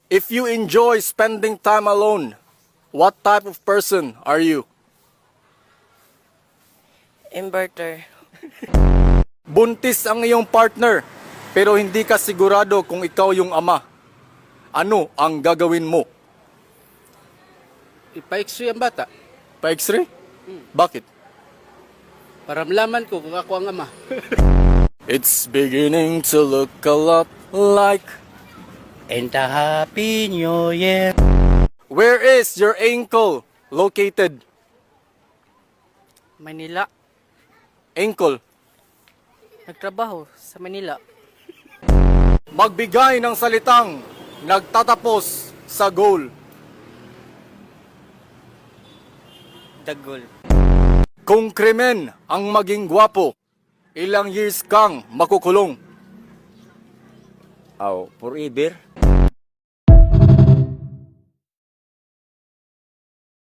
If you enjoy spending time alone, what type of person are you? Inverter. Buntis ang iyong partner, pero hindi ka sigurado kung ikaw yung ama. Ano ang gagawin mo? Ipa-x-ray ang bata Pa-X-ray? Bakit? para malaman ko kung ako ang ama. It's beginning to look a lot like... And a happy new year. Where is your ankle located? Manila. Ankle. Nagtrabaho sa Manila. Magbigay ng salitang nagtatapos sa goal. Dagol. Kung krimen ang maging gwapo, ilang years kang makukulong? Forever.